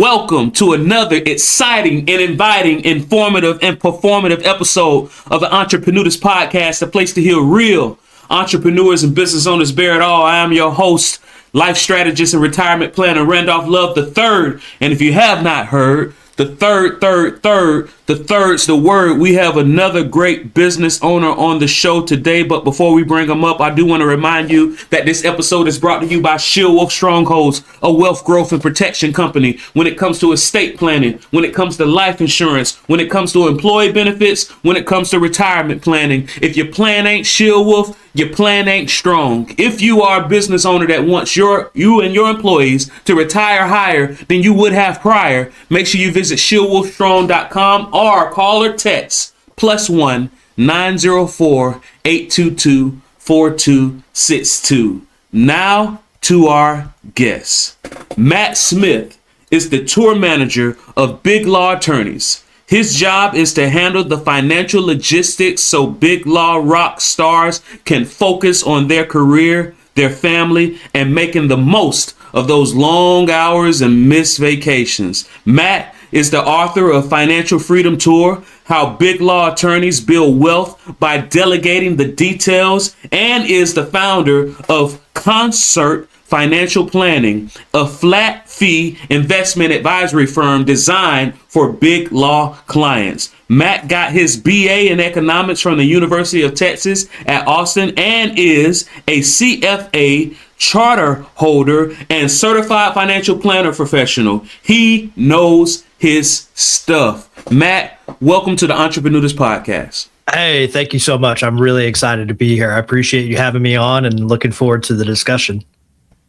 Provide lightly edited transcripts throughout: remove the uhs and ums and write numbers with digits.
Welcome to another exciting and inviting, informative and performative episode of the Entreprenudist Podcast, a place to hear real entrepreneurs and business owners bear it all. I am your host, life strategist and retirement planner, Randolph Love III. And if you have not heard, the third's the word. We have another great business owner on the show today. But before we bring him up, I do want to remind you that this episode is brought to you by Shield Wolf Strongholds, a wealth growth and protection company. When it comes to estate planning, when it comes to life insurance, when it comes to employee benefits, when it comes to retirement planning, if your plan ain't Shield Wolf, your plan ain't strong. If you are a business owner that wants you and your employees to retire higher than you would have prior, make sure you visit shieldwolfstrong.com or call or text +1 904 822 4262. Now to our guest. Matt Smith is the tour manager of BigLaw Attorneys. His job is to handle the financial logistics so BigLaw rock stars can focus on their career, their family, and making the most of those long hours and missed vacations. Matt is the author of Financial Freedom Tour, How BigLaw Attorneys Build Wealth by Delegating the Details, and is the founder of Concert Financial Planning, a flat fee investment advisory firm designed for big law clients. Matt got his BA in economics from the University of Texas at Austin and is a CFA charter holder and certified financial planner professional. He knows his stuff. Matt, welcome to the Entreprenudist Podcast. Hey, thank you so much. I'm really excited to be here. I appreciate you having me on and looking forward to the discussion.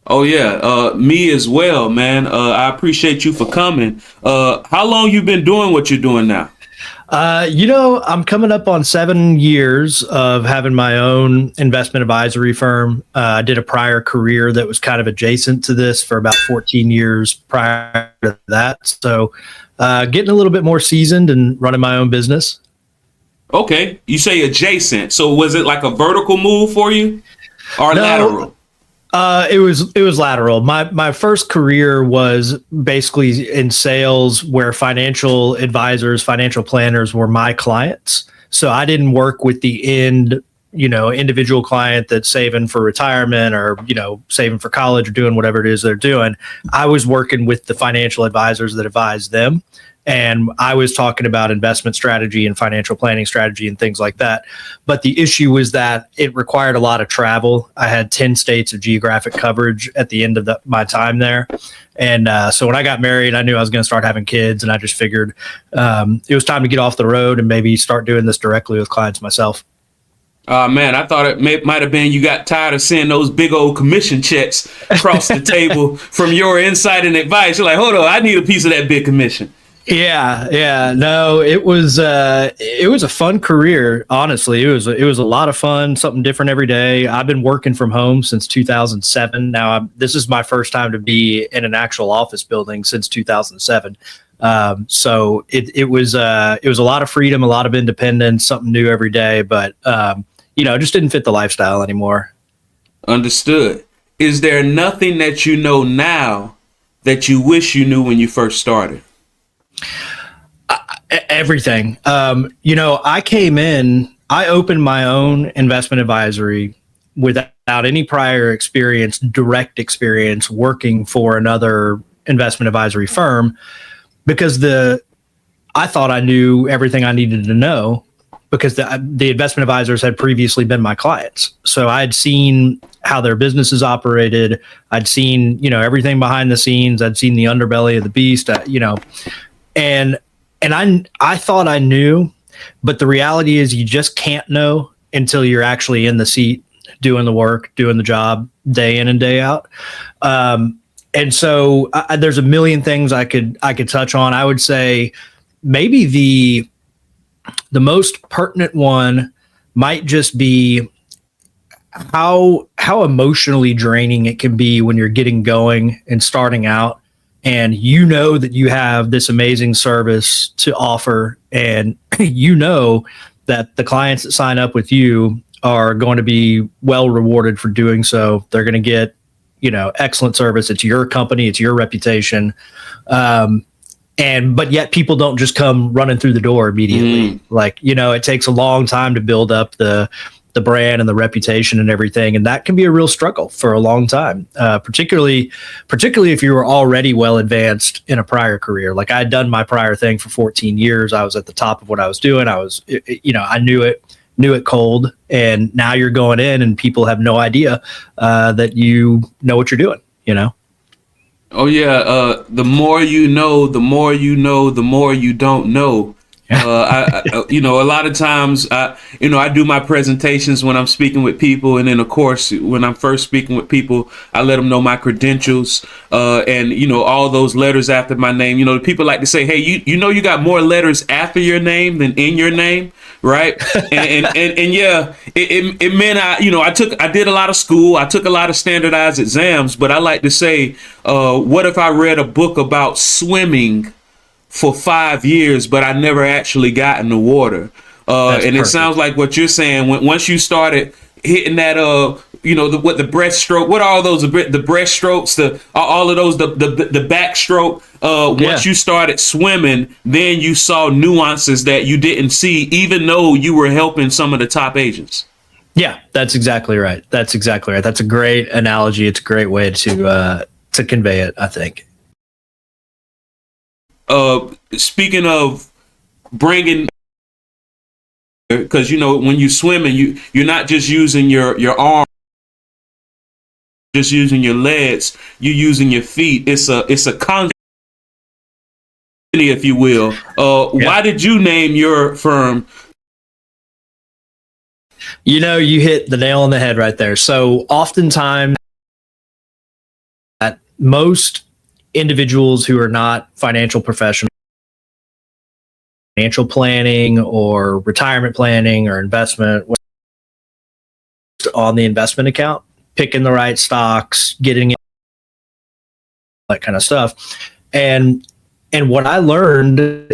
Oh yeah, me as well, man. I appreciate you for coming. How long you been doing what you're doing now? I'm coming up on 7 years of having my own investment advisory firm. I did a prior career that was kind of adjacent to this for about 14 years prior to that. So getting a little bit more seasoned and running my own business. Okay, you say adjacent. So was it like a vertical move for you or lateral? It was lateral. My first career was basically in sales where financial advisors, financial planners were my clients. So I didn't work with the individual client that's saving for retirement or, saving for college or doing whatever it is they're doing. I was working with the financial advisors that advise them. And I was talking about investment strategy and financial planning strategy and things like that. But the issue was that it required a lot of travel. I had 10 states of geographic coverage at the end of my time there. And so when I got married, I knew I was going to start having kids. And I just figured it was time to get off the road and maybe start doing this directly with clients myself. Man, I thought it might have been you got tired of seeing those big old commission checks across the table from your insight and advice. You're like, hold on, I need a piece of that big commission. Yeah. No, it was a fun career. Honestly, it was a lot of fun, something different every day. I've been working from home since 2007. Now this is my first time to be in an actual office building since 2007. So it was a lot of freedom, a lot of independence, something new every day, but it just didn't fit the lifestyle anymore. Understood. Is there nothing that you know now that you wish you knew when you first started? Everything. I came in, I opened my own investment advisory without any prior experience, direct experience working for another investment advisory firm because I thought I knew everything I needed to know because the investment advisors had previously been my clients. So I'd seen how their businesses operated. I'd seen, everything behind the scenes. I'd seen the underbelly of the beast, And I thought I knew, but the reality is you just can't know until you're actually in the seat, doing the work, doing the job day in and day out. And so there's a million things I could touch on. I would say maybe the most pertinent one might just be how emotionally draining it can be when you're getting going and starting out. And that you have this amazing service to offer, and that the clients that sign up with you are going to be well rewarded for doing so. They're going to get excellent service. It's your company, it's your reputation. But yet people don't just come running through the door immediately. It takes a long time to build up the brand and the reputation and everything. And that can be a real struggle for a long time, particularly if you were already well advanced in a prior career. Like I had done my prior thing for 14 years. I was at the top of what I was doing. I knew it cold, and now you're going in and people have no idea that you know what you're doing, Oh yeah. The more you know, the more you know, the more you don't know. A lot of times, I do my presentations when I'm speaking with people. And then, of course, when I'm first speaking with people, I let them know my credentials and all those letters after my name. The people like to say, hey, you got more letters after your name than in your name. Right. and yeah, it meant I did a lot of school. I took a lot of standardized exams. But I like to say, what if I read a book about swimming for 5 years, but I never actually got in the water? And perfect. It sounds like what you're saying. Once you started hitting that, the breaststroke, what are all those, the breaststrokes, all of those, the backstroke. Once you started swimming, then you saw nuances that you didn't see, even though you were helping some of the top agents. Yeah, that's exactly right. That's a great analogy. It's a great way to convey it, I think. Speaking of bringing, because when you swim and you're not just using your arm, just using your legs, you're using your feet. It's a concept, if you will. Why did you name your firm? You hit the nail on the head right there. So oftentimes, most individuals who are not financial professionals, financial planning or retirement planning or investment on the investment account, picking the right stocks, getting that kind of stuff. And what I learned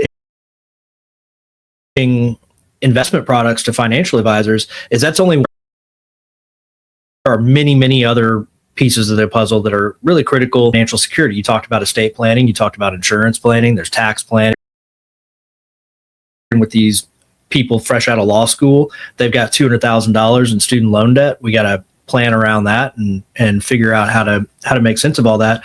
in investment products to financial advisors is that's only, there are many, many other pieces of the puzzle that are really critical. Financial security. You talked about estate planning. You talked about insurance planning. There's tax planning. With these people fresh out of law school, they've got $200,000 in student loan debt. We got to plan around that and figure out how to make sense of all that.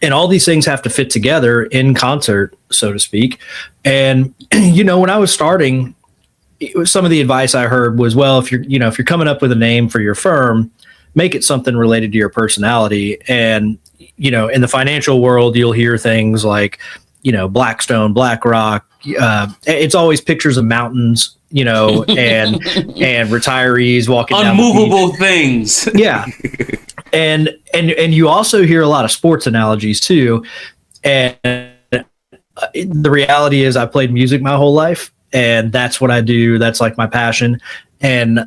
And all these things have to fit together in concert, so to speak. And when I was starting, some of the advice I heard was, well, if you're coming up with a name for your firm, make it something related to your personality. And, in the financial world, you'll hear things like, Blackstone, BlackRock. It's always pictures of mountains, and retirees walking unmovable down things. Yeah. And you also hear a lot of sports analogies too. And the reality is I played music my whole life, and that's what I do. That's like my passion. And,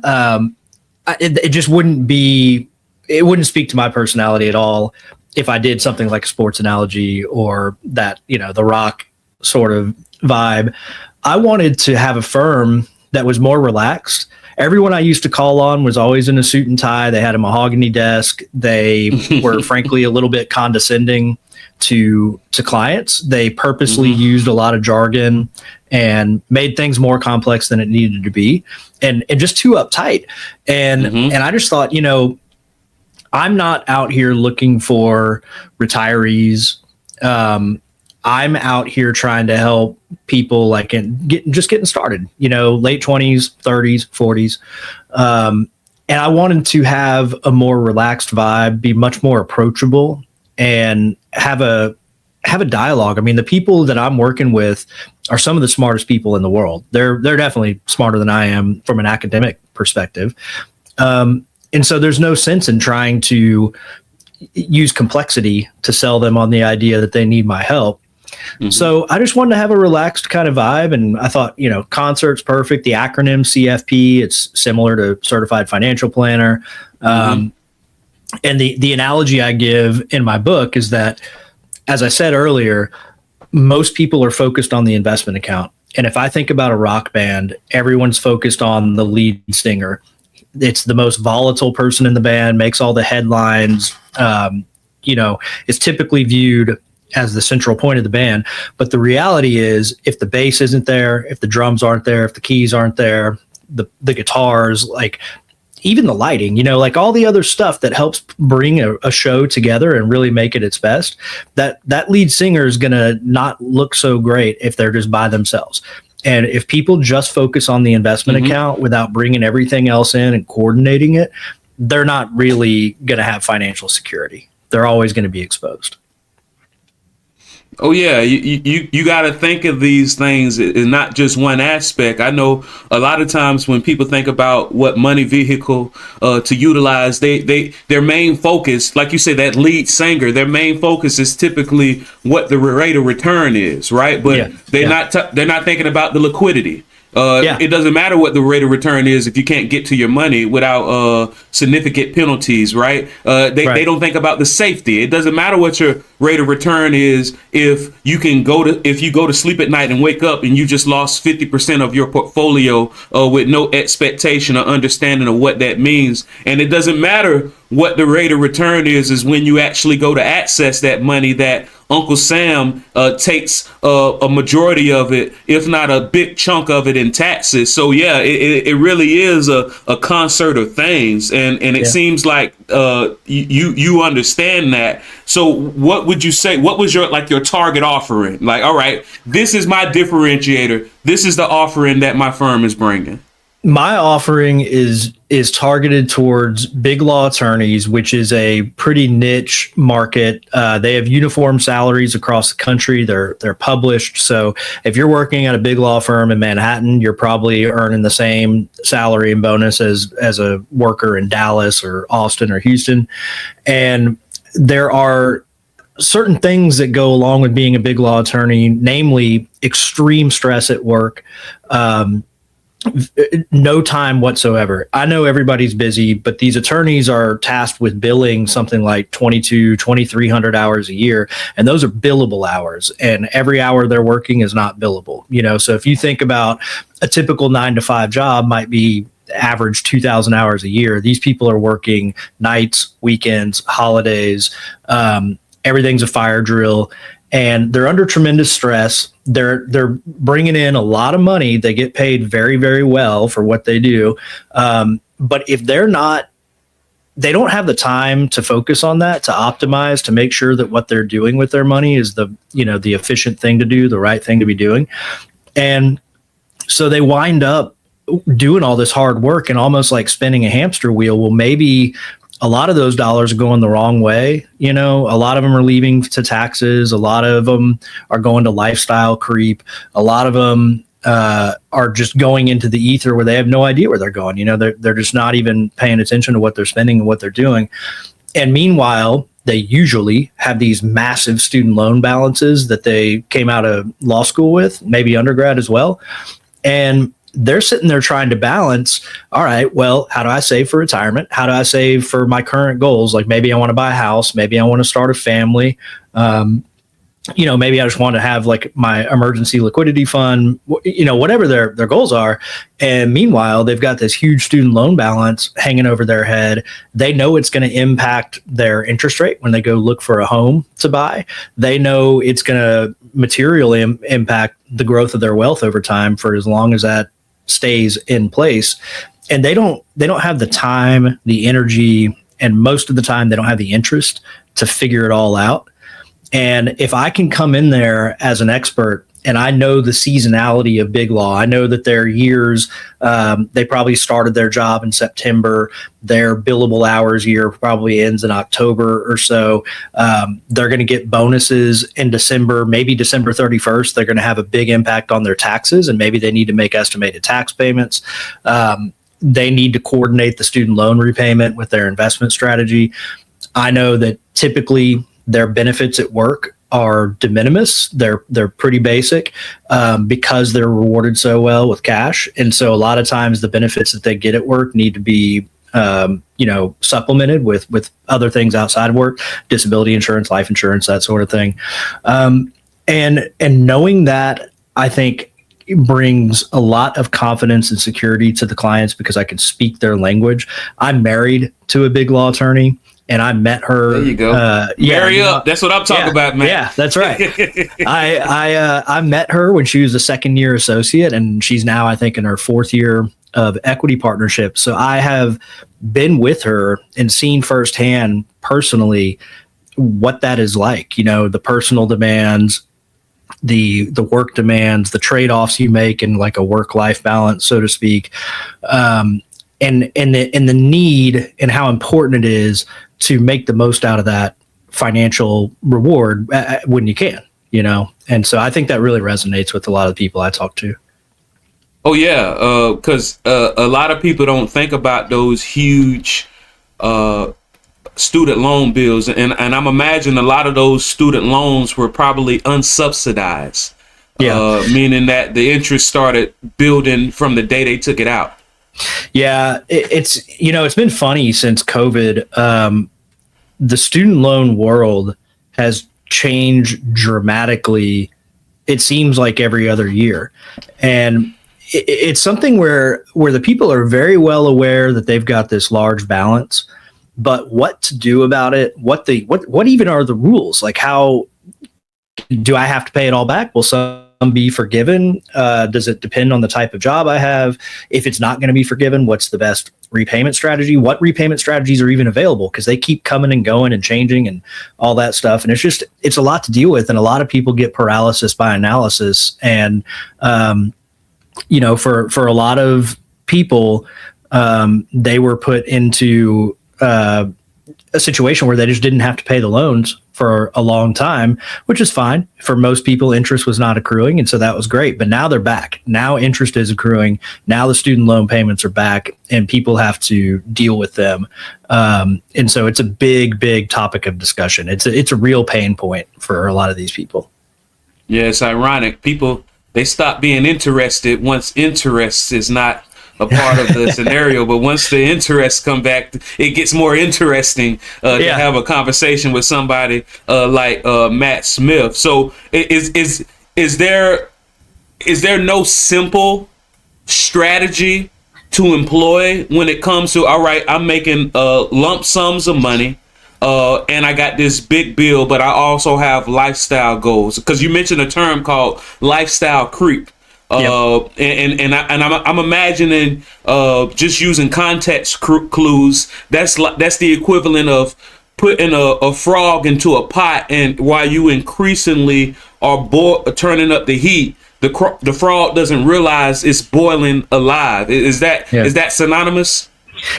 it just wouldn't speak to my personality at all if I did something like a sports analogy or that, the rock sort of vibe. I wanted to have a firm that was more relaxed. Everyone I used to call on was always in a suit and tie. They had a mahogany desk. They were frankly a little bit condescending to clients. They purposely used a lot of jargon and made things more complex than it needed to be, and just too uptight. And I just thought, I'm not out here looking for retirees. I'm out here trying to help people like getting started, late 20s, 30s, 40s. And I wanted to have a more relaxed vibe, be much more approachable, and have a dialogue. I mean, the people that I'm working with are some of the smartest people in the world. They're definitely smarter than I am from an academic perspective. And so there's no sense in trying to use complexity to sell them on the idea that they need my help. So I just wanted to have a relaxed kind of vibe. And I thought, Concert's perfect. The acronym CFP, it's similar to Certified Financial Planner. And the analogy I give in my book is that, as I said earlier, most people are focused on the investment account. And if I think about a rock band, everyone's focused on the lead singer. it's the most volatile person in the band, makes all the headlines, is typically viewed as the central point of the band. But the reality is, if the bass isn't there, if the drums aren't there, if the keys aren't there, the guitars, like even the lighting, like all the other stuff that helps bring a show together and really make it its best, that lead singer is going to not look so great if they're just by themselves. And if people just focus on the investment account without bringing everything else in and coordinating it, they're not really going to have financial security. They're always going to be exposed. Oh yeah, you got to think of these things in not just one aspect. I know a lot of times when people think about what money vehicle to utilize, their main focus, like you said, that lead singer, their main focus is typically what the rate of return is, right? But they're not thinking about the liquidity. It doesn't matter what the rate of return is if you can't get to your money without significant penalties, right? They don't think about the safety. It doesn't matter what your rate of return is if you go to sleep at night and wake up and you just lost 50% of your portfolio with no expectation or understanding of what that means. And it doesn't matter what the rate of return is when you actually go to access that money, that Uncle Sam takes a majority of it, if not a big chunk of it, in taxes. So yeah, it really is a concert of things, and it seems like you understand that. So what would you say? What was your target offering? Like, all right, this is my differentiator. This is the offering that my firm is bringing. My offering is targeted towards BigLaw Attorneys, which is a pretty niche market. They have uniform salaries across the country. They're published. So if you're working at a big law firm in Manhattan, you're probably earning the same salary and bonus as a worker in Dallas or Austin or Houston. And there are certain things that go along with being a big law attorney, namely extreme stress at work, no time whatsoever. I know everybody's busy, but these attorneys are tasked with billing something like 2,300 hours a year. And those are billable hours. And every hour they're working is not billable. So if you think about a typical 9-to-5 job might be average 2,000 hours a year. These people are working nights, weekends, holidays. Everything's a fire drill. And they're under tremendous stress. They're bringing in a lot of money. They get paid very, very well for what they do. But if they don't have the time to focus on that, to optimize, to make sure that what they're doing with their money is the efficient thing to do, the right thing to be doing. And so they wind up doing all this hard work and almost like spinning a hamster wheel. Well, maybe a lot of those dollars are going the wrong way. A lot of them are leaving to taxes. A lot of them are going to lifestyle creep. A lot of them are just going into the ether where they have no idea where they're going. They're just not even paying attention to what they're spending and what they're doing. And meanwhile, they usually have these massive student loan balances that they came out of law school with, maybe undergrad as well. And they're sitting there trying to balance, all right, well, how do I save for retirement? How do I save for my current goals? Like maybe I want to buy a house. Maybe I want to start a family. Maybe I just want to have like my emergency liquidity fund, whatever their goals are. And meanwhile, they've got this huge student loan balance hanging over their head. They know it's going to impact their interest rate when they go look for a home to buy. They know it's going to materially impact the growth of their wealth over time for as long as that stays in place. And they don't have the time, the energy, and most of the time they don't have the interest to figure it all out. And if I can come in there as an expert and I know the seasonality of big law, I know that their years, they probably started their job in September, their billable hours year probably ends in October or so. They're going to get bonuses in December, maybe December 31st. They're going to have a big impact on their taxes, and maybe they need to make estimated tax payments. They need to coordinate the student loan repayment with their investment strategy. I know that typically their benefits at work are de minimis. They're pretty basic because they're rewarded so well with cash. And so a lot of times the benefits that they get at work need to be supplemented with other things outside of work, disability insurance, life insurance, that sort of thing. And knowing that, I think brings a lot of confidence and security to the clients because I can speak their language. I'm married to a big law attorney, and I met her. There you go. Marry up. That's what I'm talking about, man. Yeah, that's right. I met her when she was a second-year associate, and she's now, I think, in her fourth year of equity partnership. So I have been with her and seen firsthand, personally, what that is like. The personal demands, the work demands, the trade-offs you make in like a work-life balance, so to speak, and the need and how important it is to make the most out of that financial reward when you can, And so I think that really resonates with a lot of the people I talk to. Oh yeah, because a lot of people don't think about those huge student loan bills, and I'm imagining a lot of those student loans were probably unsubsidized, meaning that the interest started building from the day they took it out. Yeah, it's been funny since COVID. The student loan world has changed dramatically. It seems like every other year, and it's something where the people are very well aware that they've got this large balance, but what to do about it? What even are the rules? Like, how do I have to pay it all back? Will some be forgiven? Does it depend on the type of job I have? If it's not going to be forgiven, what's the best repayment strategy? What repayment strategies are even available? Because they keep coming and going and changing and all that stuff. And it's a lot to deal with. And a lot of people get paralysis by analysis. And, for a lot of people, they were put into a situation where they just didn't have to pay the loans for a long time, which is fine. For most people, interest was not accruing, and so that was great. But now they're back. Now interest is accruing. Now the student loan payments are back, and people have to deal with them. And so it's a big, big topic of discussion. It's a real pain point for a lot of these people. Yeah, it's ironic. People, they stop being interested once interest is not a part of the scenario, but once the interests come back, it gets more interesting to have a conversation with somebody like Matt Smith. So is there no simple strategy to employ when it comes to, all right, I'm making lump sums of money, and I got this big bill, but I also have lifestyle goals? Because you mentioned a term called lifestyle creep. And I'm imagining just using context clues. That's the equivalent of putting a frog into a pot, and while you increasingly are turning up the heat, the frog doesn't realize it's boiling alive. Is that synonymous?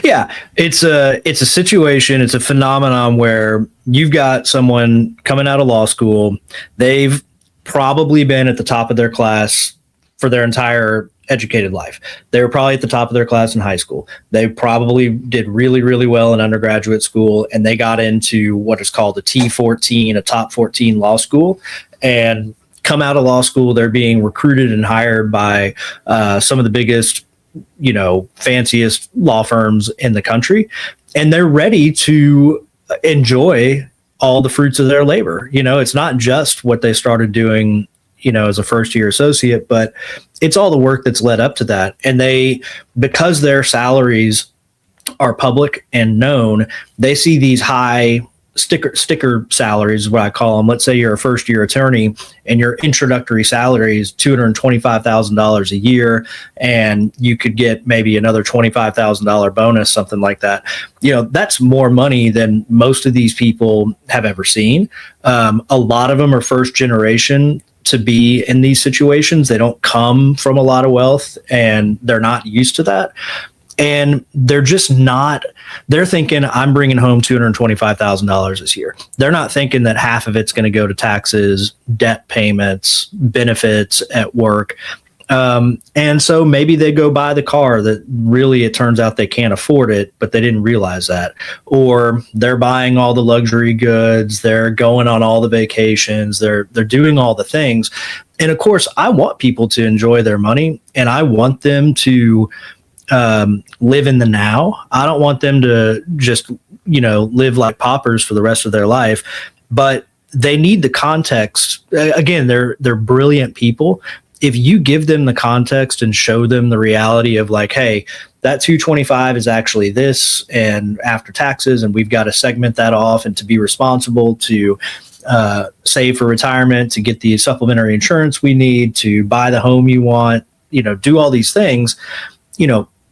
Yeah, it's a situation. It's a phenomenon where you've got someone coming out of law school. They've probably been at the top of their class for their entire educated life. They were probably at the top of their class in high school. They probably did really, really well in undergraduate school, and they got into what is called a T14, a top 14 law school, and come out of law school. They're being recruited and hired by some of the biggest, fanciest law firms in the country, and they're ready to enjoy all the fruits of their labor. It's not just what they started doing as a first year associate, but it's all the work that's led up to that. And because their salaries are public and known, they see these high sticker salaries, is what I call them. Let's say you're a first year attorney and your introductory salary is $225,000 a year, and you could get maybe another $25,000 bonus, something like that. That's more money than most of these people have ever seen. A lot of them are first generation to be in these situations. They don't come from a lot of wealth, and they're not used to that. And they're thinking, I'm bringing home $225,000 this year. They're not thinking that half of it's going to go to taxes, debt payments, benefits at work. And so maybe they go buy the car that really it turns out they can't afford it, but they didn't realize that. Or they're buying all the luxury goods. They're going on all the vacations. They're doing all the things. And of course, I want people to enjoy their money, and I want them to live in the now. I don't want them to just, live like paupers for the rest of their life, but they need the context. Again, they're brilliant people, if you give them the context and show them the reality of like, hey, that 225 is actually this and after taxes, and we've got to segment that off and to be responsible to save for retirement, to get the supplementary insurance we need, to buy the home you want, do all these things,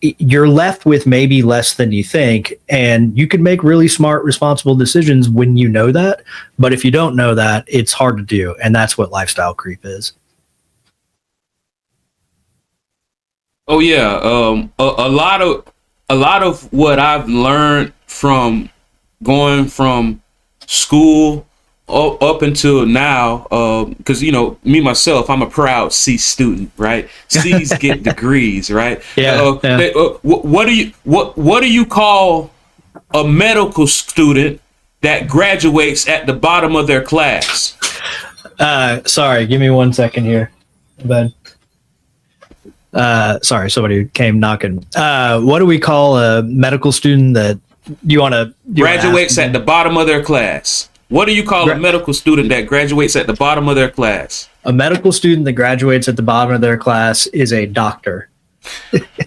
you're left with maybe less than you think, and you can make really smart, responsible decisions when you know that. But if you don't know that, it's hard to do, and that's what lifestyle creep is. Oh yeah, a lot of what I've learned from going from school up until now, because me myself, I'm a proud C student, right? C's get degrees, right? Yeah. What do you call a medical student that graduates at the bottom of their class? Sorry, give me 1 second here, bud. Sorry, somebody came knocking. What do we call a medical student that graduates at the bottom of their class? What do you call a medical student that graduates at the bottom of their class? A medical student that graduates at the bottom of their class is a doctor.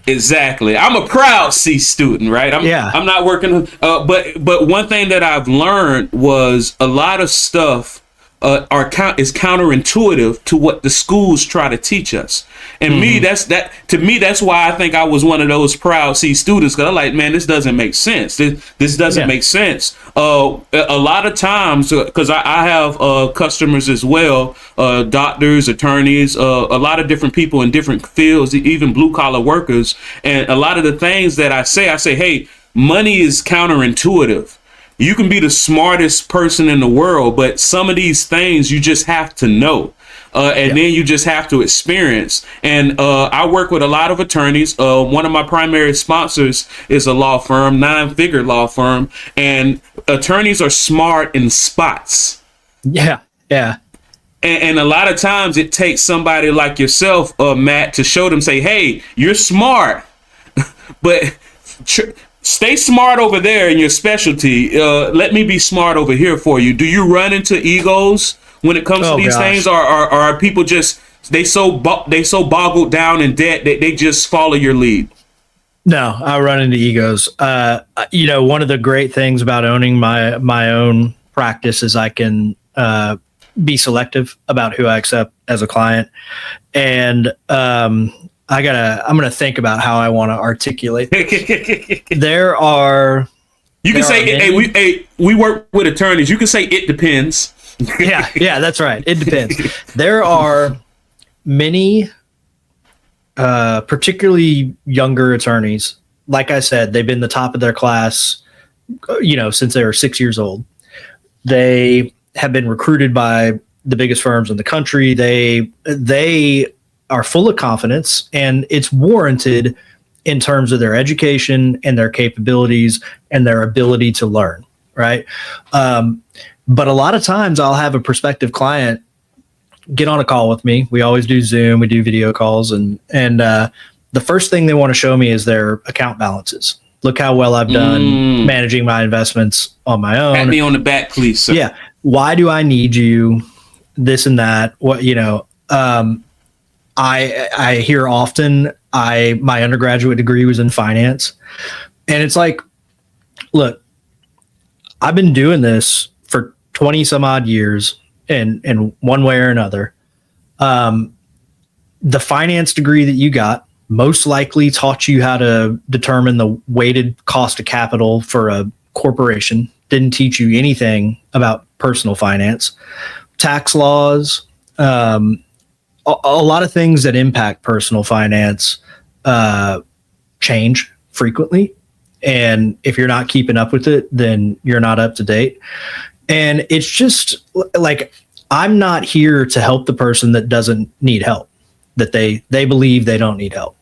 Exactly. I'm a proud C student, right? I'm not working, but one thing that I've learned was a lot of stuff is counterintuitive to what the schools try to teach us. And to me, that's why I think I was one of those proud C students, because I'm like, man, this doesn't make sense. This doesn't make sense. A lot of times, because I have customers as well, doctors, attorneys, a lot of different people in different fields, even blue collar workers. And a lot of the things that I say, hey, money is counterintuitive. You can be the smartest person in the world, but some of these things you just have to know. Then you just have to experience. And I work with a lot of attorneys. One of my primary sponsors is a law firm, 9-figure law firm. And attorneys are smart in spots. Yeah. And a lot of times it takes somebody like yourself, Matt, to show them, say, hey, you're smart, but stay smart over there in your specialty. Let me be smart over here for you. Do you run into egos when it comes to these things, or are people just they so boggled down in debt that they just follow your lead? No, I run into egos. One of the great things about owning my own practice is I can be selective about who I accept as a client, and I'm gonna think about how I want to articulate this. You can say, we work with attorneys. You can say it depends. Yeah, that's right. It depends. There are many, particularly younger attorneys. Like I said, they've been the top of their class, since they were 6 years old. They have been recruited by the biggest firms in the country. They are full of confidence, and it's warranted in terms of their education and their capabilities and their ability to learn, right? But a lot of times I'll have a prospective client get on a call with me. We always do Zoom, we do video calls, and the first thing they want to show me is their account balances. Look how well I've done managing my investments on my own. Pat me on the back, please, sir. Yeah. Why do I need you? This and that. I hear often my undergraduate degree was in finance, and it's like, look, I've been doing this for 20 some odd years in one way or another. The finance degree that you got most likely taught you how to determine the weighted cost of capital for a corporation. Didn't teach you anything about personal finance, tax laws, a lot of things that impact personal finance change frequently. And if you're not keeping up with it, then you're not up to date. And it's just like, I'm not here to help the person that doesn't need help, that they believe they don't need help.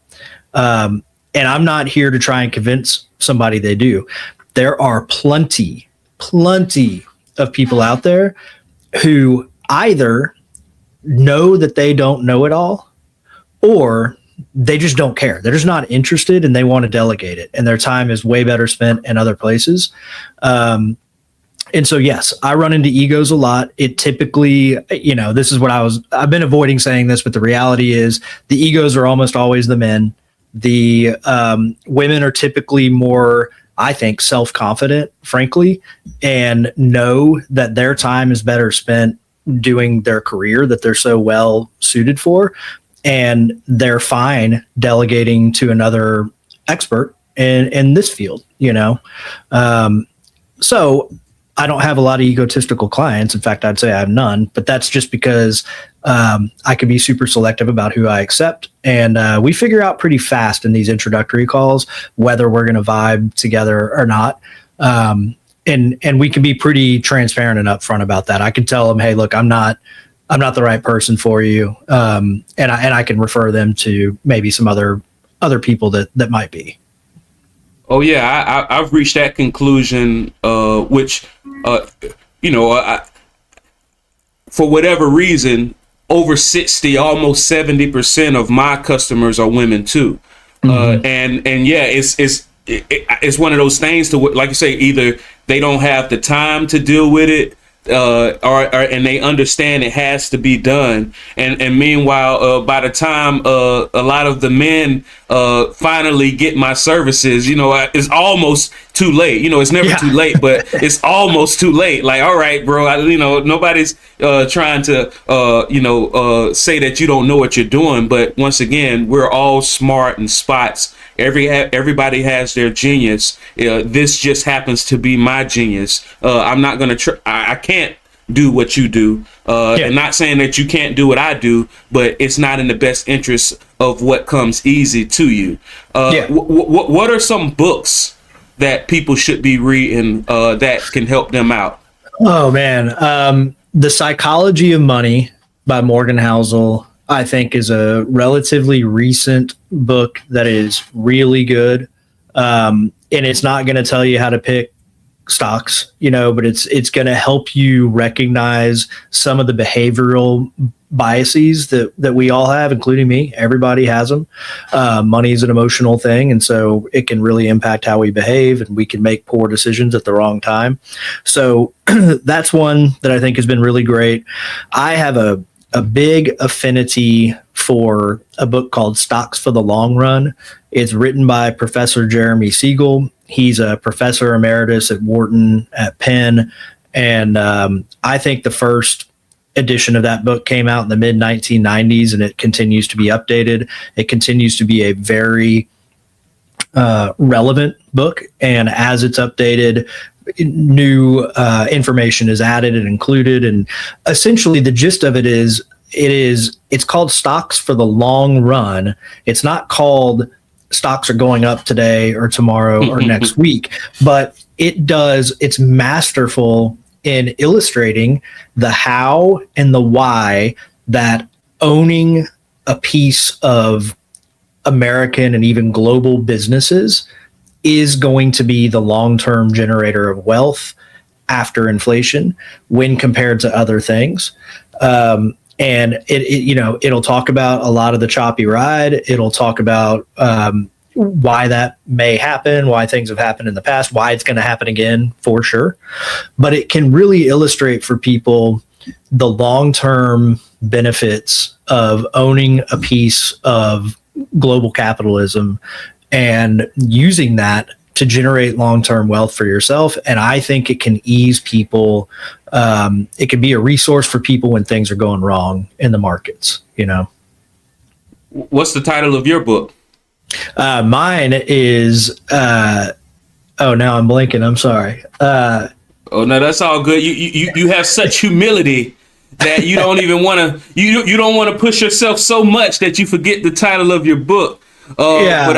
And I'm not here to try and convince somebody they do. There are plenty of people out there who either know that they don't know it all, or they just don't care. They're just not interested, and they want to delegate it, and their time is way better spent in other places. And so, yes, I run into egos a lot. It typically, this is what I've been avoiding saying this, but the reality is the egos are almost always the men. The women are typically more, I think, self-confident, frankly, and know that their time is better spent doing their career that they're so well suited for. And they're fine delegating to another expert in this field, So I don't have a lot of egotistical clients. In fact, I'd say I have none, but that's just because I can be super selective about who I accept. And we figure out pretty fast in these introductory calls whether we're going to vibe together or not. And we can be pretty transparent and upfront about that. I can tell them, hey, look, I'm not the right person for you. And I can refer them to maybe some other people that might be. Oh yeah, I've reached that conclusion, which, for whatever reason, over 60, almost 70% of my customers are women too. Mm-hmm. And yeah, it's one of those things to, like you say, either they don't have the time to deal with it, and they understand it has to be done. And meanwhile, by the time a lot of the men finally get my services, it's almost too late. It's never too late, but it's almost too late. Like, all right, bro, nobody's trying to say that you don't know what you're doing. But once again, we're all smart in spots. Everybody has their genius. This just happens to be my genius. I'm not going to I can't do what you do. And not saying that you can't do what I do, but it's not in the best interest of what comes easy to you. What are some books that people should be reading that can help them out? Oh, man. The Psychology of Money by Morgan Housel, I think, is a relatively recent book that is really good. And it's not going to tell you how to pick stocks, but it's going to help you recognize some of the behavioral biases that we all have, including me. Everybody has them. Money is an emotional thing, and so it can really impact how we behave, and we can make poor decisions at the wrong time. So that's one that I think has been really great. I have a big affinity for a book called Stocks for the Long Run. It's written by Professor Jeremy Siegel. He's a professor emeritus at Wharton at Penn. And I think the first edition of that book came out in the mid 1990s, and it continues to be updated. It continues to be a very relevant book. And as it's updated, new information is added and included. And essentially the gist of it is, it's called Stocks for the Long Run. It's not called stocks are going up today or tomorrow or next week, but it's masterful in illustrating the how and the why that owning a piece of American and even global businesses is going to be the long-term generator of wealth after inflation when compared to other things. And it'll talk about a lot of the choppy ride. It'll talk about why that may happen, why things have happened in the past, why it's going to happen again for sure. But it can really illustrate for people the long-term benefits of owning a piece of global capitalism and using that to generate long-term wealth for yourself. And I think it can ease people. It can be a resource for people when things are going wrong in the markets, What's the title of your book? Mine is, now I'm blanking. I'm sorry. Oh, no, that's all good. You have such humility that you don't even want to, you don't want to push yourself so much that you forget the title of your book. But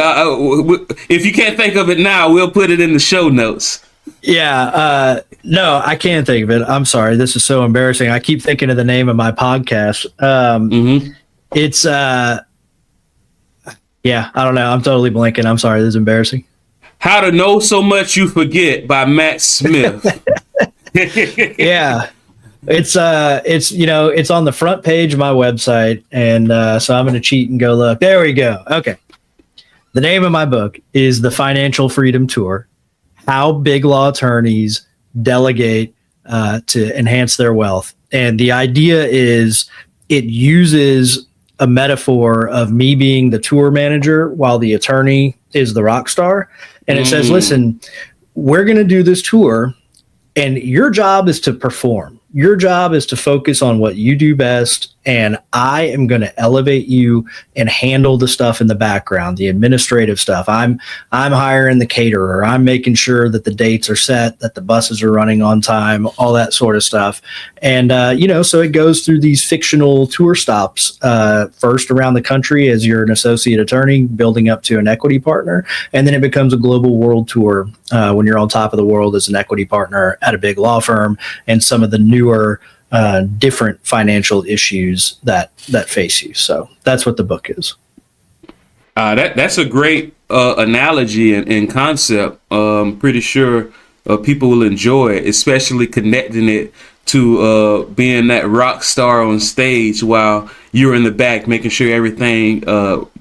if you can't think of it now, we'll put it in the show notes. No, I can't think of it. I'm sorry. This is so embarrassing. I keep thinking of the name of my podcast. It's, I don't know. I'm totally blanking. I'm sorry. This is embarrassing. How to Know So Much You Forget by Matt Smith. Yeah. It's on the front page of my website. And so I'm going to cheat and go look. There we go. Okay. The name of my book is The Financial Freedom Tour: How Big Law Attorneys Delegate to enhance their wealth. And the idea is it uses a metaphor of me being the tour manager while the attorney is the rock star. And it says, listen, we're going to do this tour and your job is to perform. Your job is to focus on what you do best. And I am going to elevate you and handle the stuff in the background, the administrative stuff. I'm hiring the caterer. I'm making sure that the dates are set, that the buses are running on time, all that sort of stuff. And, so it goes through these fictional tour stops, first around the country as you're an associate attorney, building up to an equity partner. And then it becomes a global world tour when you're on top of the world as an equity partner at a big law firm, and some of the newer different financial issues that face you. So that's what the book is. That's a great analogy and concept. Pretty sure people will enjoy it, especially connecting it to being that rock star on stage while you're in the back, making sure everything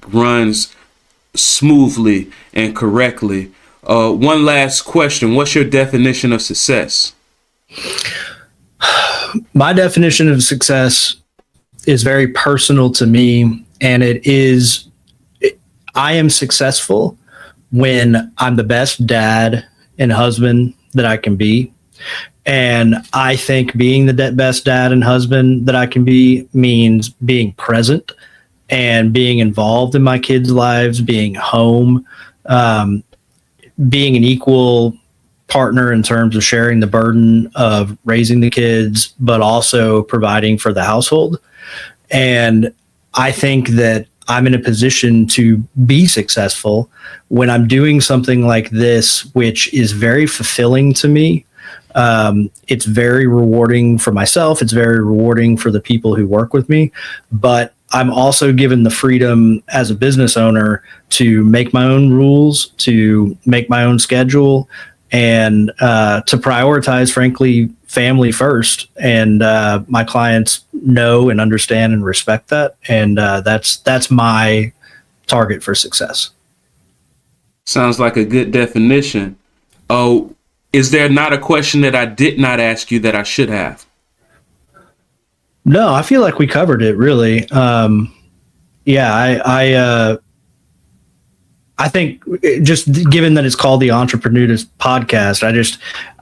runs smoothly and correctly. One last question. What's your definition of success? My definition of success is very personal to me, and I am successful when I'm the best dad and husband that I can be. And I think being the best dad and husband that I can be means being present and being involved in my kids' lives, being home, being an equal partner in terms of sharing the burden of raising the kids, but also providing for the household. And I think that I'm in a position to be successful when I'm doing something like this, which is very fulfilling to me. It's very rewarding for myself. It's very rewarding for the people who work with me, but I'm also given the freedom as a business owner to make my own rules, to make my own schedule, and to prioritize, frankly, family first. And my clients know and understand and respect that. And that's my target for success. Sounds like a good definition. Oh, is there not a question that I did not ask you that I should have? No, I feel like we covered it, really. I think just given that it's called the Entreprenudist Podcast,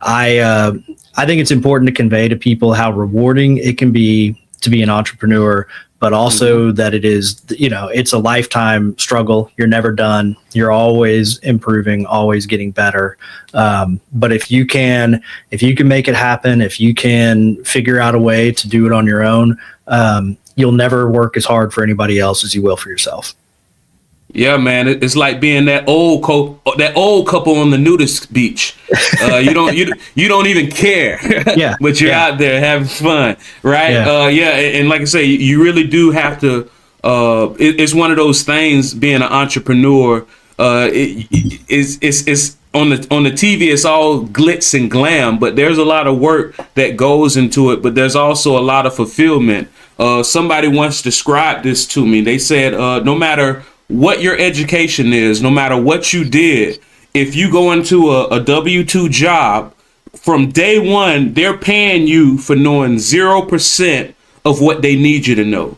I think it's important to convey to people how rewarding it can be to be an entrepreneur, but also that it is, it's a lifetime struggle. You're never done. You're always improving, always getting better. But if you can make it happen, if you can figure out a way to do it on your own, you'll never work as hard for anybody else as you will for yourself. Yeah, man, it's like being that old couple on the nudist beach. You don't even care. Yeah, but you're out there having fun, right? Yeah. And like I say, you really do have to. It's one of those things. Being an entrepreneur, it's on the TV. It's all glitz and glam, but there's a lot of work that goes into it. But there's also a lot of fulfillment. Somebody once described this to me. They said, no matter what your education is, no matter what you did, if you go into a W-2 job, from day one, they're paying you for knowing 0% of what they need you to know.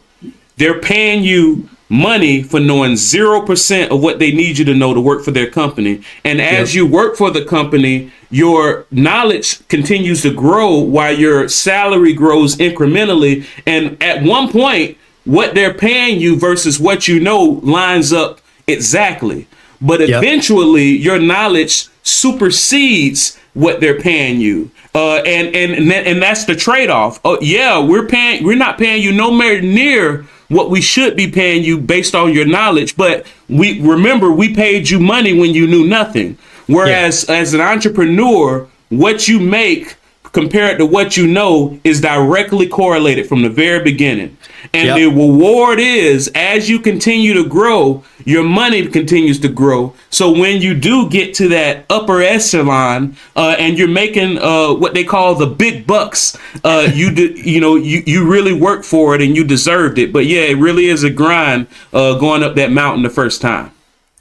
They're paying you money for knowing 0% of what they need you to know to work for their company. And as you work for the company, your knowledge continues to grow while your salary grows incrementally. And at one point, what they're paying you versus what you know lines up exactly. But eventually your knowledge supersedes what they're paying you. And that's the trade-off. Oh, yeah, we're not paying you nowhere near what we should be paying you based on your knowledge. But we paid you money when you knew nothing. Whereas as an entrepreneur, what you make compared to what you know is directly correlated from the very beginning. And the reward is, as you continue to grow, your money continues to grow. So when you do get to that upper echelon and you're making what they call the big bucks, you really work for it and you deserved it. But yeah, it really is a grind going up that mountain the first time.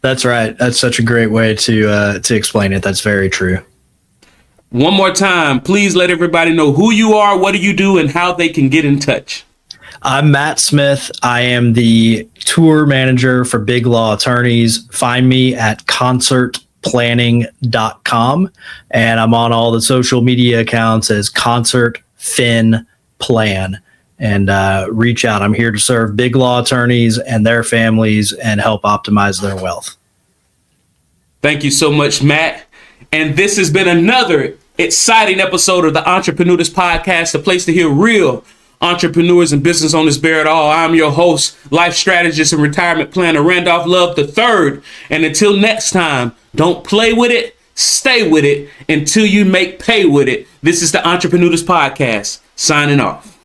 That's right. That's such a great way to explain it. That's very true. One more time, please let everybody know who you are, what do you do, and how they can get in touch. I'm Matt Smith. I am the tour manager for BigLaw Attorneys. Find me at concertplanning.com. And I'm on all the social media accounts as Concert Fin Plan. And reach out. I'm here to serve BigLaw attorneys and their families and help optimize their wealth. Thank you so much, Matt. And this has been another exciting episode of the Entreprenudist Podcast, a place to hear real entrepreneurs and business owners bear it all. I'm your host, life strategist and retirement planner, Randolph Love III. And until next time, don't play with it, stay with it until you make pay with it. This is the Entreprenudist Podcast, signing off.